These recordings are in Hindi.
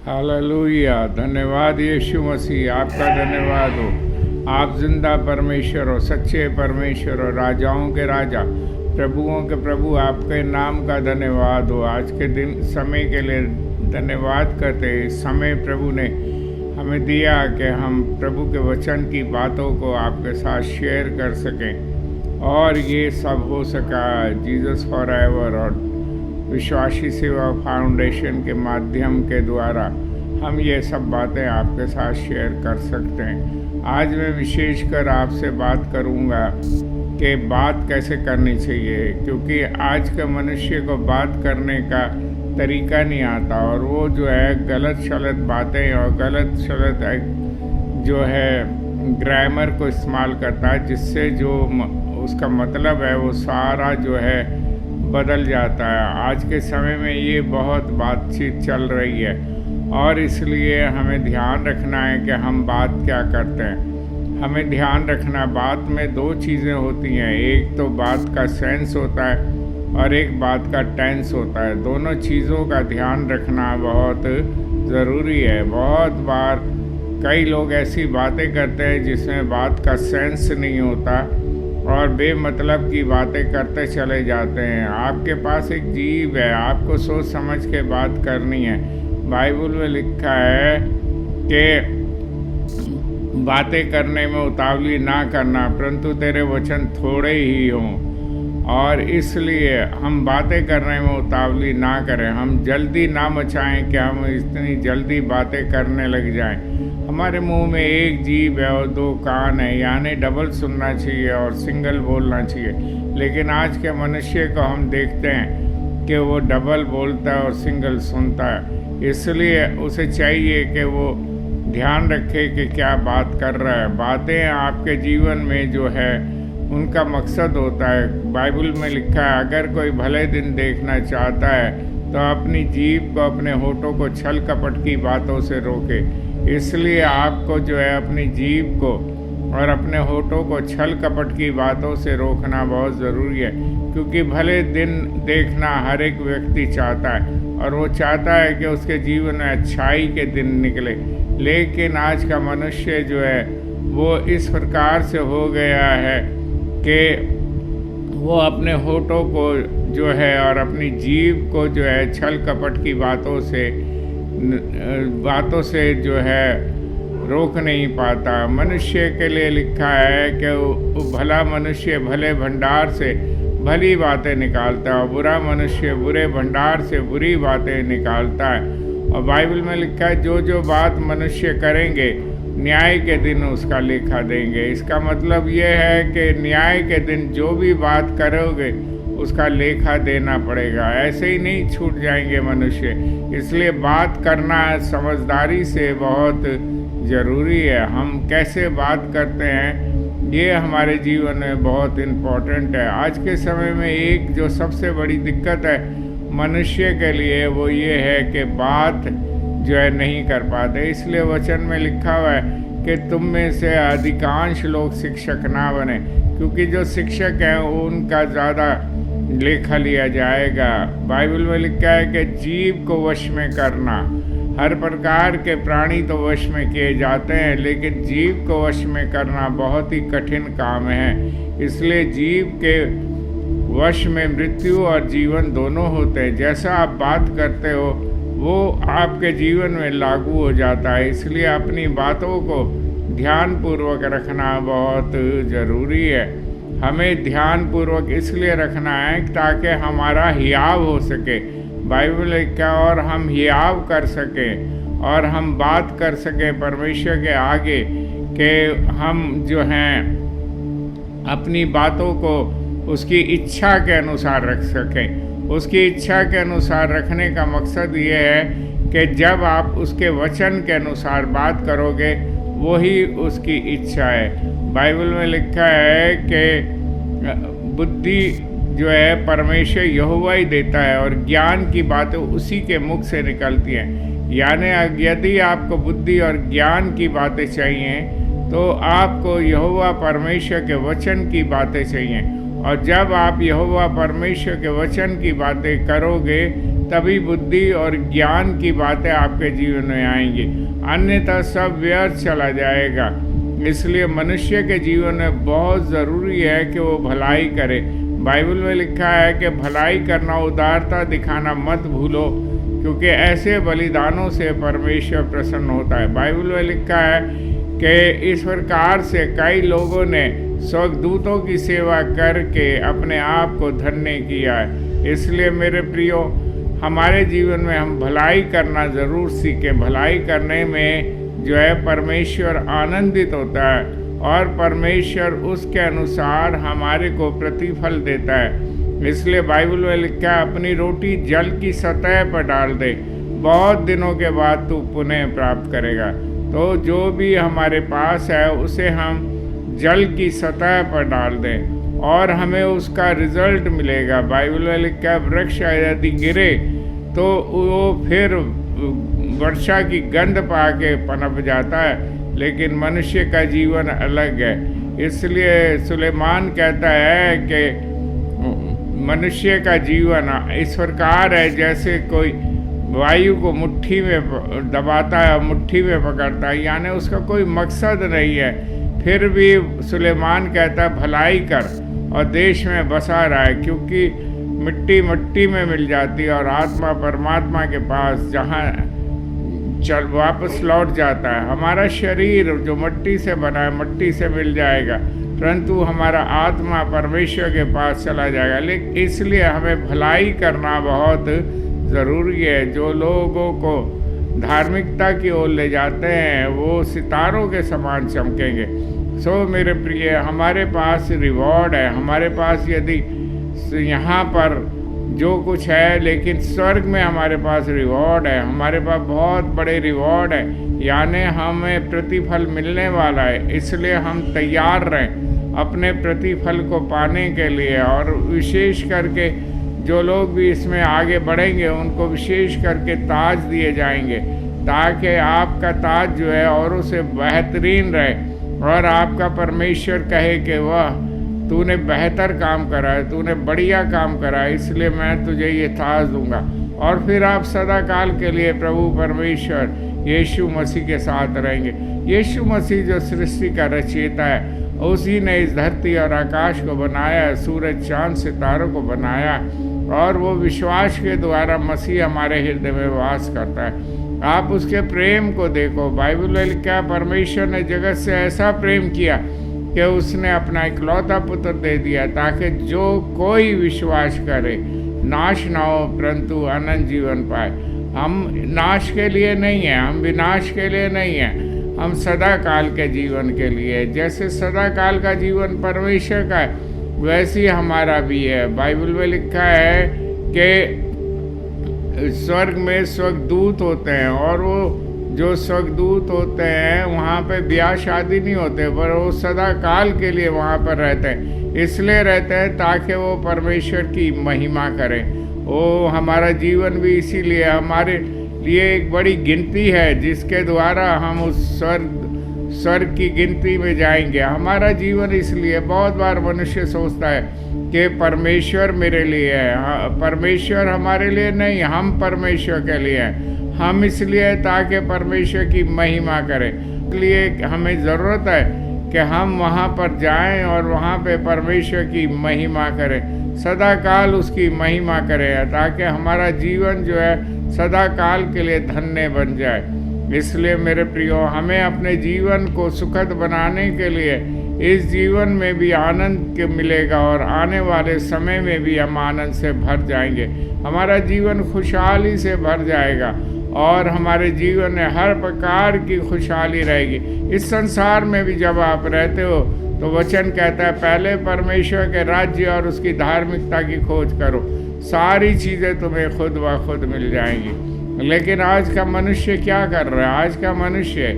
हालेलुया। धन्यवाद यीशु मसीह, आपका धन्यवाद हो। आप जिंदा परमेश्वर हो, सच्चे परमेश्वर हो, राजाओं के राजा, प्रभुओं के प्रभु, आपके नाम का धन्यवाद हो। आज के दिन समय के लिए धन्यवाद करते हैं। समय प्रभु ने हमें दिया कि हम प्रभु के वचन की बातों को आपके साथ शेयर कर सकें, और ये सब हो सका जीसस फॉर एवर और विश्वासी सेवा फाउंडेशन के माध्यम के द्वारा हम ये सब बातें आपके साथ शेयर कर सकते हैं। आज मैं विशेषकर आपसे बात करूंगा कि बात कैसे करनी चाहिए, क्योंकि आज के मनुष्य को बात करने का तरीका नहीं आता, और वो जो है गलत शलत बातें और गलत शलत जो है ग्रामर को इस्तेमाल करता है, जिससे जो उसका मतलब है वो सारा जो है बदल जाता है। आज के समय में ये बहुत बातचीत चल रही है, और इसलिए हमें ध्यान रखना है कि हम बात क्या करते हैं। हमें ध्यान रखना, बात में दो चीज़ें होती हैं, एक तो बात का सेंस होता है और एक बात का टेंस होता है। दोनों चीज़ों का ध्यान रखना बहुत ज़रूरी है। बहुत बार कई लोग ऐसी बातें करते हैं जिसमें बात का सेंस नहीं होता और बेमतलब की बातें करते चले जाते हैं। आपके पास एक जीव है, आपको सोच समझ के बात करनी है। बाइबल में लिखा है कि बातें करने में उतावली ना करना, परंतु तेरे वचन थोड़े ही हों, और इसलिए हम बातें करने में उतावली ना करें। हम जल्दी ना मचाएं कि हम इतनी जल्दी बातें करने लग जाएं। हमारे मुंह में एक जीभ है और दो कान है, यानी डबल सुनना चाहिए और सिंगल बोलना चाहिए। लेकिन आज के मनुष्य को हम देखते हैं कि वो डबल बोलता है और सिंगल सुनता है। इसलिए उसे चाहिए कि वो ध्यान रखे कि क्या बात कर रहा है। बातें आपके जीवन में जो है उनका मकसद होता है। बाइबल में लिखा है, अगर कोई भले दिन देखना चाहता है तो अपनी जीभ को, अपने होठों को छल कपट की बातों से रोके। इसलिए आपको जो है अपनी जीभ को और अपने होठों को छल कपट की बातों से रोकना बहुत ज़रूरी है, क्योंकि भले दिन देखना हर एक व्यक्ति चाहता है, और वो चाहता है कि उसके जीवन में अच्छाई के दिन निकले। लेकिन आज का मनुष्य जो है वो इस प्रकार से हो गया है कि वो अपने होठों को जो है और अपनी जीभ को जो है छल कपट की बातों से जो है रोक नहीं पाता। मनुष्य के लिए लिखा है कि वो भला मनुष्य भले भंडार से भली बातें निकालता है, और बुरा मनुष्य बुरे भंडार से बुरी बातें निकालता है। और बाइबल में लिखा है, जो जो बात मनुष्य करेंगे न्याय के दिन उसका लेखा देंगे। इसका मतलब ये है कि न्याय के दिन जो भी बात करोगे उसका लेखा देना पड़ेगा। ऐसे ही नहीं छूट जाएंगे मनुष्य। इसलिए बात करना समझदारी से बहुत ज़रूरी है। हम कैसे बात करते हैं ये हमारे जीवन में बहुत इम्पोर्टेंट है। आज के समय में एक जो सबसे बड़ी दिक्कत है मनुष्य के लिए वो ये है कि बात जो है नहीं कर पाते। इसलिए वचन में लिखा हुआ है कि तुम में से अधिकांश लोग शिक्षक ना बने, क्योंकि जो शिक्षक हैं उनका ज़्यादा लेखा लिया जाएगा। बाइबल में लिखा है कि जीव को वश में करना, हर प्रकार के प्राणी तो वश में किए जाते हैं, लेकिन जीव को वश में करना बहुत ही कठिन काम है। इसलिए जीव के वश में मृत्यु और जीवन दोनों होते हैं। जैसा आप बात करते हो वो आपके जीवन में लागू हो जाता है। इसलिए अपनी बातों को ध्यानपूर्वक रखना बहुत ज़रूरी है। हमें ध्यानपूर्वक इसलिए रखना है ताकि हमारा हियाव हो सके। बाइबल लिखा, और हम हियाव कर सकें और हम बात कर सकें परमेश्वर के आगे कि हम जो हैं अपनी बातों को उसकी इच्छा के अनुसार रख सकें। उसकी इच्छा के अनुसार रखने का मकसद ये है कि जब आप उसके वचन के अनुसार बात करोगे वही उसकी इच्छा है। बाइबल में लिखा है कि बुद्धि जो है परमेश्वर यहोवा ही देता है, और ज्ञान की बातें उसी के मुख से निकलती हैं। यानी यदि आपको बुद्धि और ज्ञान की बातें चाहिए तो आपको यहोवा परमेश्वर के वचन की बातें चाहिए। और जब आप यहोवा परमेश्वर के वचन की बातें करोगे तभी बुद्धि और ज्ञान की बातें आपके जीवन में आएंगी, अन्यथा सब व्यर्थ चला जाएगा। इसलिए मनुष्य के जीवन में बहुत ज़रूरी है कि वो भलाई करे। बाइबल में लिखा है कि भलाई करना, उदारता दिखाना मत भूलो, क्योंकि ऐसे बलिदानों से परमेश्वर प्रसन्न होता है। बाइबल में लिखा है कि इस प्रकार से कई लोगों ने स्वर्गदूतों की सेवा करके अपने आप को धन्य किया है। इसलिए मेरे प्रियो, हमारे जीवन में हम भलाई करना ज़रूर सीखें। भलाई करने में जो है परमेश्वर आनंदित होता है और परमेश्वर उसके अनुसार हमारे को प्रतिफल देता है। इसलिए बाइबल में लिखा है, अपनी रोटी जल की सतह पर डाल दे, बहुत दिनों के बाद तू पुनः प्राप्त करेगा। तो जो भी हमारे पास है उसे हम जल की सतह पर डाल दें और हमें उसका रिजल्ट मिलेगा। बाइबल में लिखा है, वृक्ष यदि गिरे तो वो फिर वर्षा की गंध पाके पनप जाता है, लेकिन मनुष्य का जीवन अलग है। इसलिए सुलेमान कहता है कि मनुष्य का जीवन इस प्रकार है जैसे कोई वायु को मुट्ठी में दबाता है और मुट्ठी में पकड़ता है, यानी उसका कोई मकसद नहीं है। फिर भी सुलेमान कहता है भलाई कर और देश में बसा रहा है, क्योंकि मिट्टी मिट्टी में मिल जाती है और आत्मा परमात्मा के पास जहाँ चल वापस लौट जाता है। हमारा शरीर जो मिट्टी से बना है मिट्टी से मिल जाएगा, परंतु हमारा आत्मा परमेश्वर के पास चला जाएगा। लेकिन इसलिए हमें भलाई करना बहुत ज़रूरी है। जो लोगों को धार्मिकता की ओर ले जाते हैं वो सितारों के समान चमकेंगे। सो मेरे प्रिय, हमारे पास रिवॉर्ड है। हमारे पास यदि यहाँ पर जो कुछ है, लेकिन स्वर्ग में हमारे पास रिवॉर्ड है। हमारे पास बहुत बड़े रिवॉर्ड है, यानी हमें प्रतिफल मिलने वाला है। इसलिए हम तैयार रहें अपने प्रतिफल को पाने के लिए। और विशेष करके जो लोग भी इसमें आगे बढ़ेंगे उनको विशेष करके ताज दिए जाएंगे, ताकि आपका ताज जो है औरों से बेहतरीन रहे और आपका परमेश्वर कहे कि वह तूने बेहतर काम करा है, तूने बढ़िया काम करा है, इसलिए मैं तुझे ये ताज दूंगा। और फिर आप सदा काल के लिए प्रभु परमेश्वर यीशु मसीह के साथ रहेंगे। यीशु मसीह जो सृष्टि का रचयिता है, उसी ने इस धरती और आकाश को बनाया है, सूरज चांद सितारों को बनाया, और वो विश्वास के द्वारा मसीह हमारे हृदय में वास करता है। आप उसके प्रेम को देखो। बाइबल में लिखा है, परमेश्वर ने जगत से ऐसा प्रेम किया कि उसने अपना इकलौता पुत्र दे दिया, ताकि जो कोई विश्वास करे नाश ना हो परंतु अनंत जीवन पाए। हम नाश के लिए नहीं हैं, हम विनाश के लिए नहीं हैं, हम सदा काल के जीवन के लिए। जैसे सदा काल का जीवन परमेश्वर का है, वैसे ही हमारा भी है। बाइबल में लिखा है कि स्वर्ग में स्वर्गदूत होते हैं, और वो जो स्वर्गदूत होते हैं वहाँ पे ब्याह शादी नहीं होते, पर वो सदा काल के लिए वहाँ पर रहते हैं। इसलिए रहते हैं ताकि वो परमेश्वर की महिमा करें। वो हमारा जीवन भी इसीलिए हमारे लिए एक बड़ी गिनती है, जिसके द्वारा हम उस स्वर्ग की गिनती में जाएंगे। हमारा जीवन इसलिए बहुत बार मनुष्य सोचता है कि परमेश्वर मेरे लिए है, परमेश्वर हमारे लिए नहीं, हम परमेश्वर के लिए हैं। हम इसलिए ताकि परमेश्वर की महिमा करें। इसलिए हमें ज़रूरत है कि हम वहाँ पर जाएं और वहाँ पे परमेश्वर की महिमा करें, सदा काल उसकी महिमा करें, ताकि हमारा जीवन जो है सदा काल के लिए धन्य बन जाए। इसलिए मेरे प्रियो, हमें अपने जीवन को सुखद बनाने के लिए इस जीवन में भी आनंद मिलेगा और आने वाले समय में भी हम आनंद से भर जाएंगे। हमारा जीवन खुशहाली से भर जाएगा और हमारे जीवन में हर प्रकार की खुशहाली रहेगी। इस संसार में भी जब आप रहते हो तो वचन कहता है, पहले परमेश्वर के राज्य और उसकी धार्मिकता की खोज करो, सारी चीज़ें तुम्हें खुद ब खुद मिल जाएंगी। लेकिन आज का मनुष्य क्या कर रहा है? आज का मनुष्य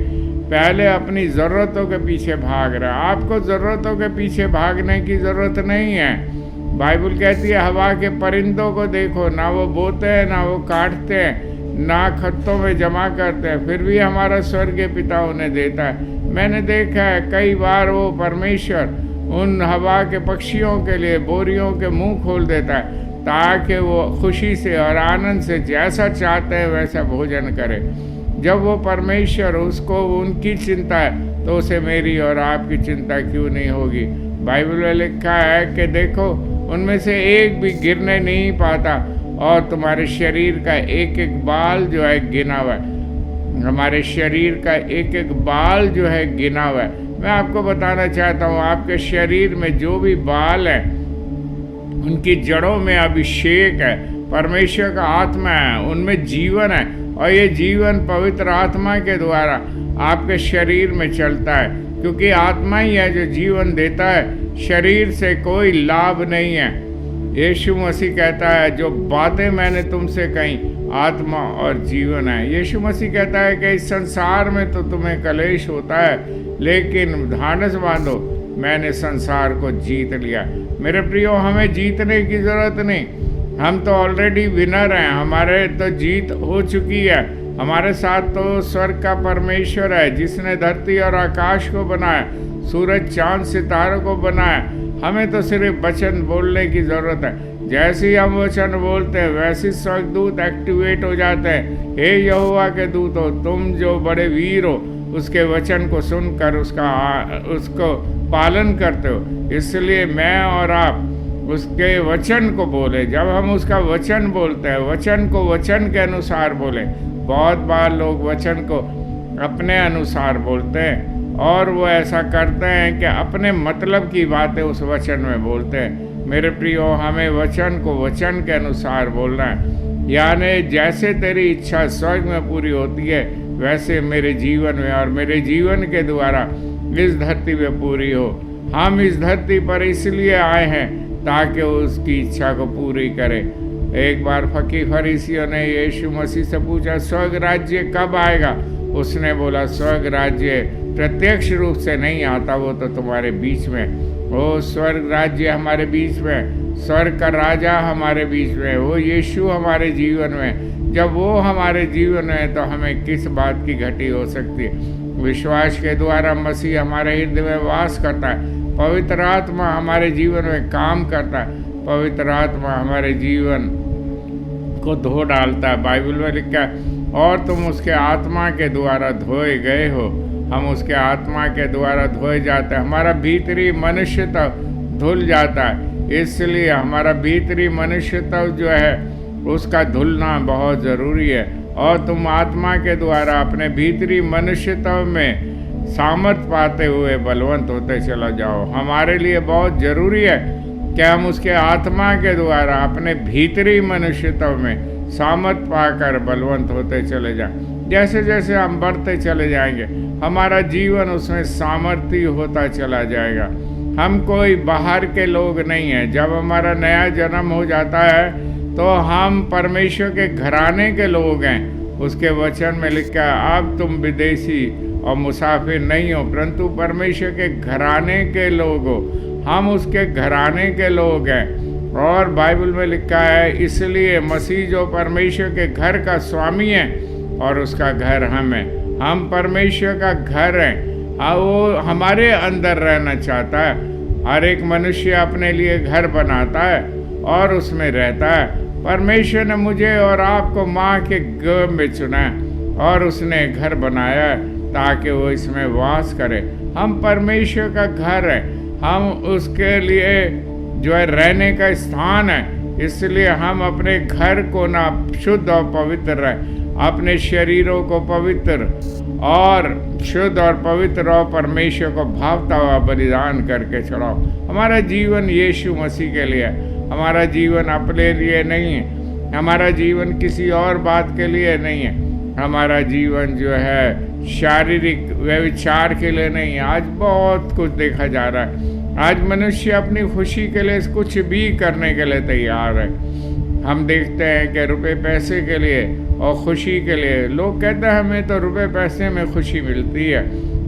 पहले अपनी ज़रूरतों के पीछे भाग रहा है। आपको ज़रूरतों के पीछे भागने की ज़रूरत नहीं है। बाइबल कहती है, हवा के परिंदों को देखो, ना वो बोते हैं, ना वो काटते हैं, ना खत्तों में जमा करते हैं, फिर भी हमारा स्वर्गीय पिता उन्हें देता है। मैंने देखा है कई बार वो परमेश्वर उन हवा के पक्षियों के लिए बोरियों के मुंह खोल देता है, ताकि वो खुशी से और आनंद से जैसा चाहते हैं वैसा भोजन करे। जब वो परमेश्वर उसको उनकी चिंता है तो उसे मेरी और आपकी चिंता क्यों नहीं होगी। बाइबल में लिखा है कि देखो उनमें से एक भी गिरने नहीं पाता और तुम्हारे शरीर का एक एक बाल जो है गिना हुआ है। हमारे शरीर का एक एक बाल जो है गिना हुआ है। मैं आपको बताना चाहता हूँ आपके शरीर में जो भी बाल हैं उनकी जड़ों में अभिषेक है, परमेश्वर का आत्मा है, उनमें जीवन है और ये जीवन पवित्र आत्मा के द्वारा आपके शरीर में चलता है, क्योंकि आत्मा ही है जो जीवन देता है, शरीर से कोई लाभ नहीं है। यीशु मसीह कहता है जो बातें मैंने तुमसे कही आत्मा और जीवन है। यीशु मसीह कहता है कि इस संसार में तो तुम्हें कलेश होता है, लेकिन धानस बांधो, मैंने संसार को जीत लिया। मेरे प्रियो, हमें जीतने की ज़रूरत नहीं, हम तो ऑलरेडी विनर हैं, हमारे तो जीत हो चुकी है। हमारे साथ तो स्वर्ग का परमेश्वर है जिसने धरती और आकाश को बनाया, सूरज चांद सितारों को बनाया। हमें तो सिर्फ वचन बोलने की ज़रूरत है। जैसे ही हम वचन बोलते हैं वैसे स्वर्गदूत एक्टिवेट हो जाते हैं। हे यहोवा के दूतों, तुम जो बड़े वीर हो, उसके वचन को सुनकर उसको पालन करते हो, इसलिए मैं और आप उसके वचन को बोले। जब हम उसका वचन बोलते हैं, वचन को वचन के अनुसार बोले। बहुत बार लोग वचन को अपने अनुसार बोलते हैं और वो ऐसा करते हैं कि अपने मतलब की बातें उस वचन में बोलते हैं। मेरे प्रियो, हमें वचन को वचन के अनुसार बोलना है, यानी जैसे तेरी इच्छा स्वर्ग में पूरी होती है वैसे मेरे जीवन में और मेरे जीवन के द्वारा इस धरती में पूरी हो। हम इस धरती पर इसलिए आए हैं ताकि उसकी इच्छा को पूरी करे। एक बार फरीसियों ने यीशु मसीह से पूछा, स्वर्ग राज्य कब आएगा? उसने बोला, स्वर्ग राज्य प्रत्यक्ष रूप से नहीं आता, वो तो तुम्हारे बीच में। वो स्वर्ग राज्य हमारे बीच में, स्वर्ग का राजा हमारे बीच में, वो यीशु हमारे जीवन में। जब वो हमारे जीवन में, तो हमें किस बात की घटी हो सकती है? विश्वास के द्वारा मसीह हमारे हृदय में वास करता है, पवित्र आत्मा हमारे जीवन में काम करता है, पवित्र आत्मा हमारे जीवन को धो डालता है। बाइबल में लिखा है, और तुम उसके आत्मा के द्वारा धोए गए हो। हम उसके आत्मा के द्वारा धोए जाते हैं। हमारा भीतरी मनुष्यत्व धुल जाता है, इसलिए हमारा भीतरी मनुष्यत्व जो है उसका धुलना बहुत ज़रूरी है। और तुम आत्मा के द्वारा अपने भीतरी मनुष्यत्व में सामर्थ पाते हुए बलवंत होते चला जाओ। हमारे लिए बहुत ज़रूरी है कि हम उसके आत्मा के द्वारा अपने भीतरी मनुष्यत्व में सामर्थ पाकर बलवंत होते चले जाएं। जैसे जैसे हम बढ़ते चले जाएंगे हमारा जीवन उसमें सामर्थ्य होता चला जाएगा। हम कोई बाहर के लोग नहीं हैं। जब हमारा नया जन्म हो जाता है तो हम परमेश्वर के घराने के लोग हैं। उसके वचन में लिखा है, अब तुम विदेशी और मुसाफिर नहीं हो परंतु परमेश्वर के घराने के लोग हो। हम उसके घराने के लोग हैं। और बाइबल में लिखा है, इसलिए मसीह जो परमेश्वर के घर का स्वामी है और उसका घर हम हैं। हम परमेश्वर का घर हैं। वो हमारे अंदर रहना चाहता है। हर एक मनुष्य अपने लिए घर बनाता है और उसमें रहता है। परमेश्वर ने मुझे और आपको माँ के गर्भ में चुना है और उसने घर बनाया है ताकि वो इसमें वास करे। हम परमेश्वर का घर है। हम उसके लिए जो है रहने का स्थान है। इसलिए हम अपने घर को ना शुद्ध और पवित्र रहे, अपने शरीरों को पवित्र और शुद्ध और पवित्र और परमेश्वर को भावता हुआ बलिदान करके चढ़ाओ। हमारा जीवन यीशु मसीह के लिए है। हमारा जीवन अपने लिए नहीं है। हमारा जीवन किसी और बात के लिए नहीं है। हमारा जीवन जो है शारीरिक व्यभिचार के लिए नहीं है। आज बहुत कुछ देखा जा रहा है। आज मनुष्य अपनी खुशी के लिए कुछ भी करने के लिए तैयार है। हम देखते हैं कि रुपए पैसे के लिए और खुशी के लिए लोग कहते हैं हमें तो रुपए पैसे में खुशी मिलती है।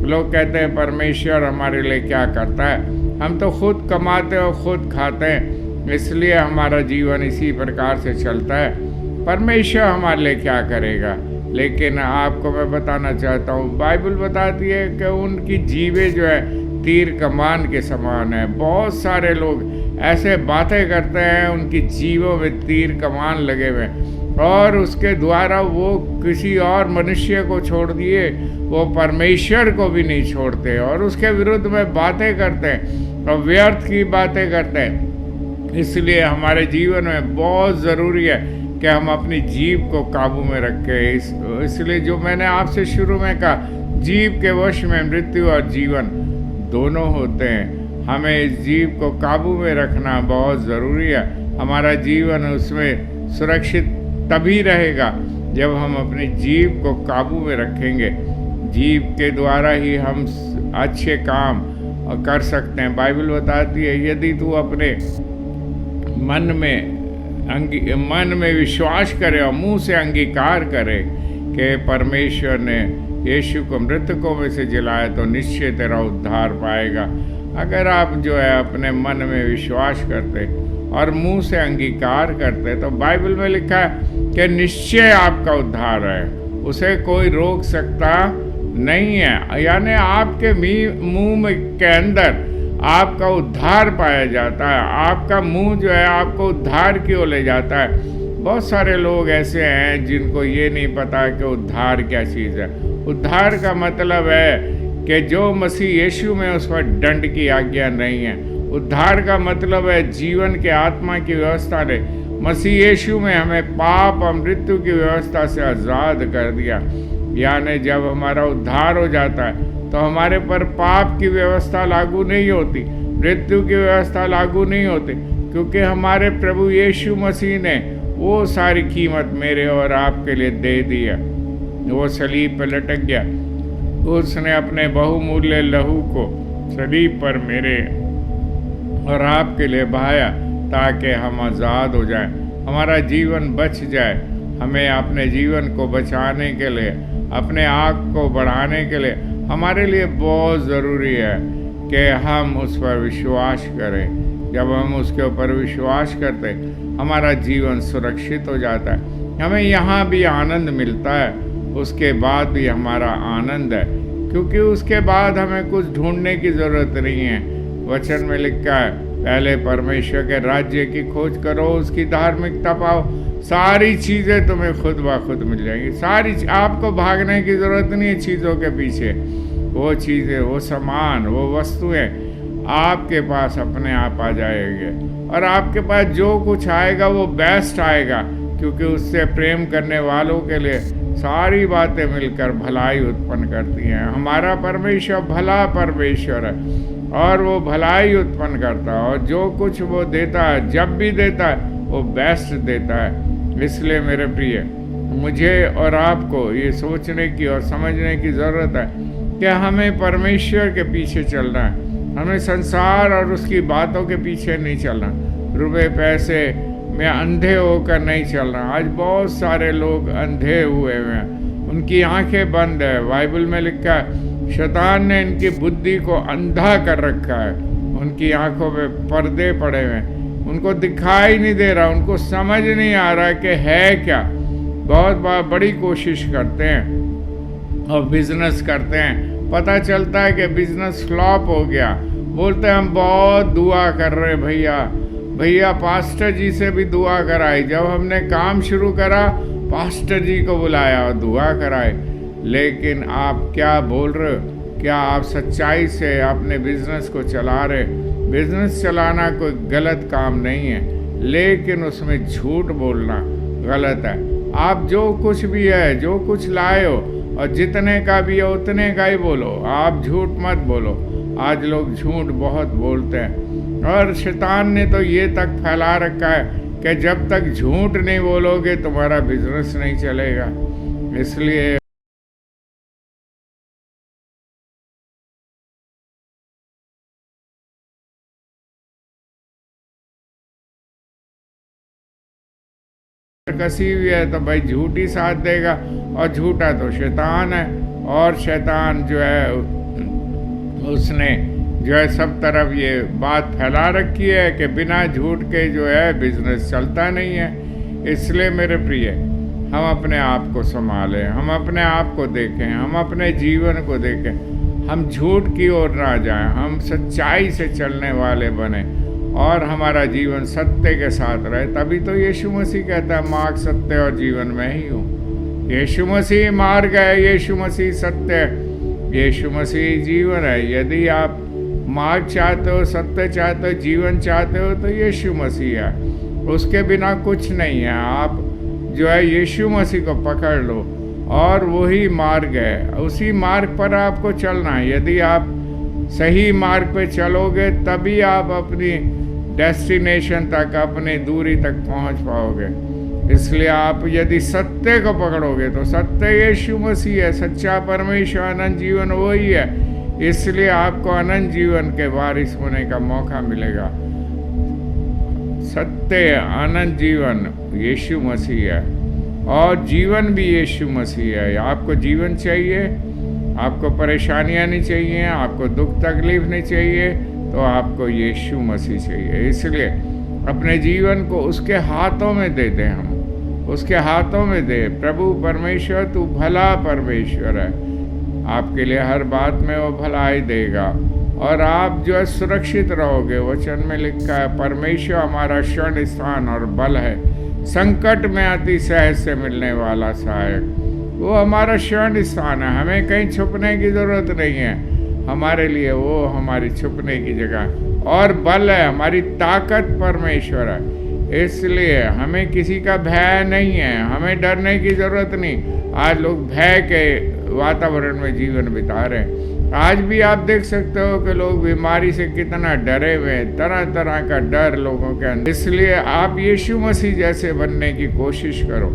लोग कहते हैं परमेश्वर हमारे लिए क्या करता है, हम तो खुद कमाते और खुद खाते हैं, इसलिए हमारा जीवन इसी प्रकार से चलता है। परमेश्वर हमारे लिए क्या करेगा? लेकिन आपको मैं बताना चाहता हूँ, बाइबल बताती है कि उनकी जीवे जो है तीर कमान के समान है। बहुत सारे लोग ऐसे बातें करते हैं, उनकी जीवों में तीर कमान लगे हुए, और उसके द्वारा वो किसी और मनुष्य को छोड़ दिए, वो परमेश्वर को भी नहीं छोड़ते और उसके विरुद्ध में बातें करते हैं और व्यर्थ की बातें करते हैं। इसलिए हमारे जीवन में बहुत ज़रूरी है कि हम अपनी जीभ को काबू में रखें। इसलिए जो मैंने आपसे शुरू में कहा, जीभ के वश में मृत्यु और जीवन दोनों होते हैं। हमें इस जीभ को काबू में रखना बहुत ज़रूरी है। हमारा जीवन उसमें सुरक्षित तभी रहेगा जब हम अपनी जीभ को काबू में रखेंगे। जीभ के द्वारा ही हम अच्छे काम कर सकते हैं। बाइबल बताती है, यदि तू अपने मन में विश्वास करे और मुंह से अंगीकार करे कि परमेश्वर ने यीशु को मृतकों में से जिलाया, तो निश्चय तेरा उद्धार पाएगा। अगर आप जो है अपने मन में विश्वास करते और मुंह से अंगीकार करते, तो बाइबल में लिखा है कि निश्चय आपका उद्धार है, उसे कोई रोक सकता नहीं है। यानी आपके मुंह के अंदर आपका उद्धार पाया जाता है। आपका मुंह जो है आपको उद्धार की ओर ले जाता है। बहुत सारे लोग ऐसे हैं जिनको ये नहीं पता कि उद्धार क्या चीज़ है। उद्धार का मतलब है कि जो मसीह यीशु में, उस पर दंड की आज्ञा नहीं है। उद्धार का मतलब है जीवन के आत्मा की व्यवस्था ने मसीह यीशु में हमें पाप और मृत्यु की व्यवस्था से आज़ाद कर दिया। यानी जब हमारा उद्धार हो जाता है तो हमारे पर पाप की व्यवस्था लागू नहीं होती, मृत्यु की व्यवस्था लागू नहीं होती, क्योंकि हमारे प्रभु यीशु मसीह ने वो सारी कीमत मेरे और आपके लिए दे दी है। वो सलीब पर लटक गया, उसने अपने बहुमूल्य लहू को सलीब पर मेरे और आपके लिए बहाया ताकि हम आज़ाद हो जाएं, हमारा जीवन बच जाए। हमें अपने जीवन को बचाने के लिए, अपने आँख को बढ़ाने के लिए हमारे लिए बहुत ज़रूरी है कि हम उस पर विश्वास करें। जब हम उसके ऊपर विश्वास करते, हमारा जीवन सुरक्षित हो जाता है। हमें यहाँ भी आनंद मिलता है, उसके बाद भी हमारा आनंद है, क्योंकि उसके बाद हमें कुछ ढूंढने की ज़रूरत नहीं है। वचन में लिखा है, पहले परमेश्वर के राज्य की खोज करो, उसकी धार्मिकता पाओ, सारी चीज़ें तुम्हें खुद ब खुद मिल जाएंगी। सारी आपको भागने की ज़रूरत नहीं है चीज़ों के पीछे। वो चीज़ें, वो सामान, वो वस्तुएं आपके पास अपने आप आ जाएंगे, और आपके पास जो कुछ आएगा वो बेस्ट आएगा, क्योंकि उससे प्रेम करने वालों के लिए सारी बातें मिलकर भलाई उत्पन्न करती हैं। हमारा परमेश्वर भला परमेश्वर है और वो भलाई उत्पन्न करता है, और जो कुछ वो देता है, जब भी देता है, वो बेस्ट देता है। इसलिए मेरे प्रिय, मुझे और आपको ये सोचने की और समझने की ज़रूरत है कि हमें परमेश्वर के पीछे चलना है। हमें संसार और उसकी बातों के पीछे नहीं चलना, रुपए पैसे में अंधे होकर नहीं चलना। आज बहुत सारे लोग अंधे हुए हैं, उनकी आंखें बंद है। बाइबल में लिखा है, शैतान ने इनकी बुद्धि को अंधा कर रखा है, उनकी आंखों पे पर्दे पड़े हुए हैं, उनको दिखाई नहीं दे रहा, उनको समझ नहीं आ रहा कि है क्या। बहुत बड़ी कोशिश करते हैं और बिजनेस करते हैं, पता चलता है कि बिजनेस फ्लॉप हो गया। बोलते हैं हम बहुत दुआ कर रहे भैया पास्टर जी से भी दुआ कराई। जब हमने काम शुरू करा, पास्टर जी को बुलाया और दुआ कराई। लेकिन आप क्या बोल रहे हो? क्या आप सच्चाई से अपने बिजनेस को चला रहे? बिजनेस चलाना कोई गलत काम नहीं है, लेकिन उसमें झूठ बोलना गलत है। आप जो कुछ भी है, जो कुछ लाए हो और जितने का भी है उतने का ही बोलो, आप झूठ मत बोलो। आज लोग झूठ बहुत बोलते हैं, और शैतान ने तो ये तक फैला रखा है कि जब तक झूठ नहीं बोलोगे तुम्हारा बिजनेस नहीं चलेगा। इसलिए कसी हुई है तो भाई झूठी साथ देगा, और झूठा तो शैतान है। और शैतान जो है उसने जो है सब तरफ ये बात फैला रखी है कि बिना झूठ के जो है बिजनेस चलता नहीं है। इसलिए मेरे प्रिय, हम अपने आप को संभालें, हम अपने आप को देखें, हम अपने जीवन को देखें, हम झूठ की ओर ना जाएं, हम सच्चाई से चलने वाले बने। और हमारा जीवन सत्य के साथ रहे। तभी तो यीशु मसीह कहता है मार्ग सत्य और जीवन में ही हूँ। यीशु मसीह मार्ग है, यीशु मसीह सत्य है, यीशु मसीह जीवन है। यदि आप मार्ग चाहते हो, सत्य चाहते हो, जीवन चाहते हो तो यीशु मसीह है, उसके बिना कुछ नहीं है। आप जो है यीशु मसीह को पकड़ लो और वही मार्ग है, उसी मार्ग पर आपको चलना है। यदि आप सही मार्ग पे चलोगे तभी आप अपनी डेस्टिनेशन तक, अपनी दूरी तक पहुंच पाओगे। इसलिए आप यदि सत्य को पकड़ोगे तो सत्य यीशु मसीह है, सच्चा परमेश्वर, अनंत जीवन वही है। इसलिए आपको अनंत जीवन के वारिस होने का मौका मिलेगा। सत्य अनंत जीवन यीशु मसीह है और जीवन भी यीशु मसीह है। आपको जीवन चाहिए, आपको परेशानियां नहीं चाहिए, आपको दुख तकलीफ नहीं चाहिए, तो आपको यीशु मसीह चाहिए। इसलिए अपने जीवन को उसके हाथों में दे दें, हम उसके हाथों में दे। प्रभु परमेश्वर तू भला परमेश्वर है, आपके लिए हर बात में वो भलाई देगा और आप जो है सुरक्षित रहोगे। वचन में लिखा है परमेश्वर हमारा शरण स्थान और बल है, संकट में अति सहज से मिलने वाला सहायक। वो हमारा शरण स्थान है, हमें कहीं छुपने की जरूरत नहीं है। हमारे लिए वो हमारी छुपने की जगह और बल है, हमारी ताकत परमेश्वर है। इसलिए हमें किसी का भय नहीं है, हमें डरने की जरूरत नहीं। आज लोग भय के वातावरण में जीवन बिता रहे हैं। आज भी आप देख सकते हो कि लोग बीमारी से कितना डरे हुए हैं, तरह तरह का डर लोगों के अंदर। इसलिए आप यीशु मसीह जैसे बनने की कोशिश करो।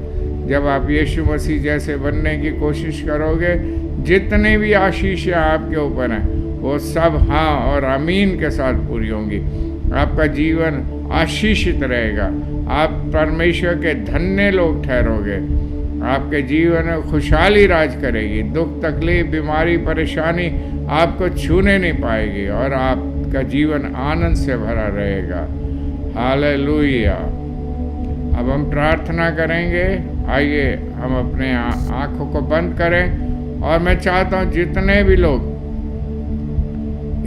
जब आप यीशु मसीह जैसे बनने की कोशिश करोगे, जितने भी आशीषें आपके ऊपर हैं वो सब हाँ और आमीन के साथ पूरी होंगी। आपका जीवन आशीषित रहेगा, आप परमेश्वर के धन्य लोग ठहरोगे। आपके जीवन में खुशहाली राज करेगी, दुख तकलीफ बीमारी परेशानी आपको छूने नहीं पाएगी और आपका जीवन आनंद से भरा रहेगा। हालेलुया। अब हम प्रार्थना करेंगे। आइए हम अपने आँखों को बंद करें और मैं चाहता हूँ जितने भी लोग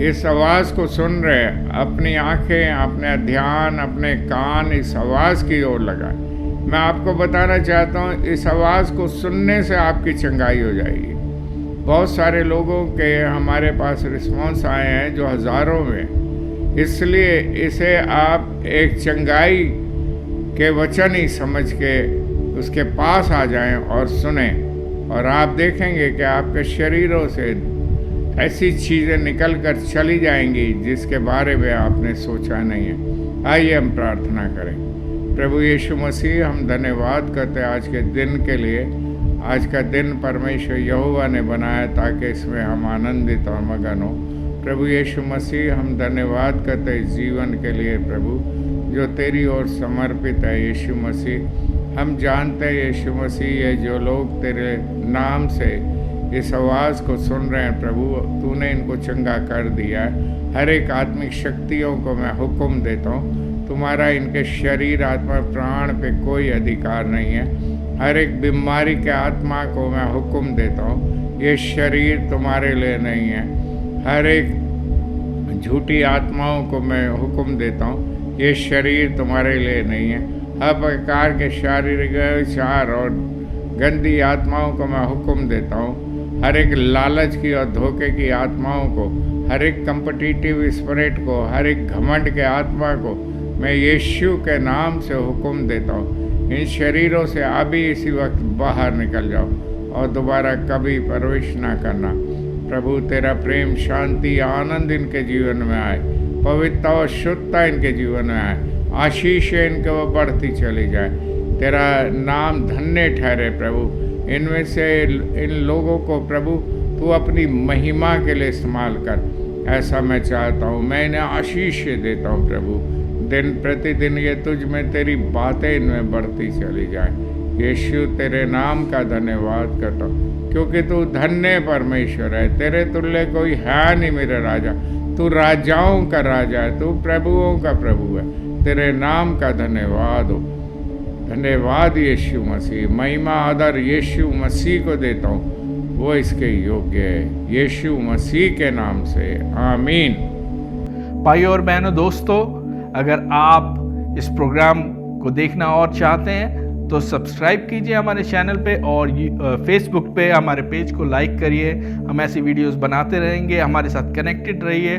इस आवाज़ को सुन रहे हैं, अपनी आँखें, अपने ध्यान, अपने कान इस आवाज़ की ओर लगाएं। मैं आपको बताना चाहता हूँ इस आवाज़ को सुनने से आपकी चंगाई हो जाएगी। बहुत सारे लोगों के हमारे पास रिस्पॉन्स आए हैं जो हज़ारों में। इसलिए इसे आप एक चंगाई के वचन ही समझ के उसके पास आ जाएं और सुने, और आप देखेंगे कि आपके शरीरों से ऐसी चीज़ें निकल कर चली जाएंगी जिसके बारे में आपने सोचा नहीं है। आइए हम प्रार्थना करें। प्रभु यीशु मसीह, हम धन्यवाद करते हैं आज के दिन के लिए। आज का दिन परमेश्वर यहोवा ने बनाया ताकि इसमें हम आनंदित और मगन हो। प्रभु यीशु मसीह, हम धन्यवाद करते हैं इस जीवन के लिए प्रभु जो तेरी ओर समर्पित है। यीशु मसीह, हम जानते हैं यीशु मसीह ये जो लोग तेरे नाम से इस आवाज़ को सुन रहे हैं प्रभु, तूने इनको चंगा कर दिया है। हर एक आत्मिक शक्तियों को मैं हुक्म देता हूँ, तुम्हारा इनके शरीर आत्मा प्राण पे कोई अधिकार नहीं है। हर एक बीमारी के आत्मा को मैं हुक्म देता हूँ, ये शरीर तुम्हारे लिए नहीं है। हर एक झूठी आत्माओं को मैं हुक्म देता हूँ, ये शरीर तुम्हारे लिए नहीं है। हर प्रकार के शारीरिक विचार और गंदी आत्माओं को मैं हुक्म देता हूँ। हर एक लालच की और धोखे की आत्माओं को, हर एक कम्पिटिटिव स्पिरिट को, हर एक घमंड के आत्मा को मैं यीशु के नाम से हुक्म देता हूँ, इन शरीरों से अभी इसी वक्त बाहर निकल जाओ और दोबारा कभी प्रवेश ना करना। प्रभु तेरा प्रेम, शांति, आनंद इनके जीवन में आए, पवित्रता और शुद्धता इनके जीवन में आए, आशीष इनके वो बढ़ती चली जाए। तेरा नाम धन्य ठहरे प्रभु। इनमें से इन लोगों को प्रभु तू अपनी महिमा के लिए इस्तेमाल कर, ऐसा मैं चाहता हूँ। मैं इन्हें आशीष देता हूँ प्रभु। दिन प्रतिदिन ये तुझ में तेरी बातें इनमें बढ़ती चली जाए। यीशु तेरे नाम का धन्यवाद करता हूँ क्योंकि तू धन्य परमेश्वर है। तेरे तुल्य कोई है नहीं मेरे राजा। तू राजाओं का राजा है, तू प्रभुओं का प्रभु है। तेरे नाम का धन्यवाद हो। धन्यवाद यीशु मसीह। महिमा आदर यीशु मसीह को देता हूँ, वो इसके योग्य है। यीशु मसीह के नाम से आमीन। भाई और बहनों, दोस्तों, अगर आप इस प्रोग्राम को देखना और चाहते हैं तो सब्सक्राइब कीजिए हमारे चैनल पे और फेसबुक पे हमारे पेज को लाइक करिए। हम ऐसी वीडियोस बनाते रहेंगे, हमारे साथ कनेक्टेड रहिए।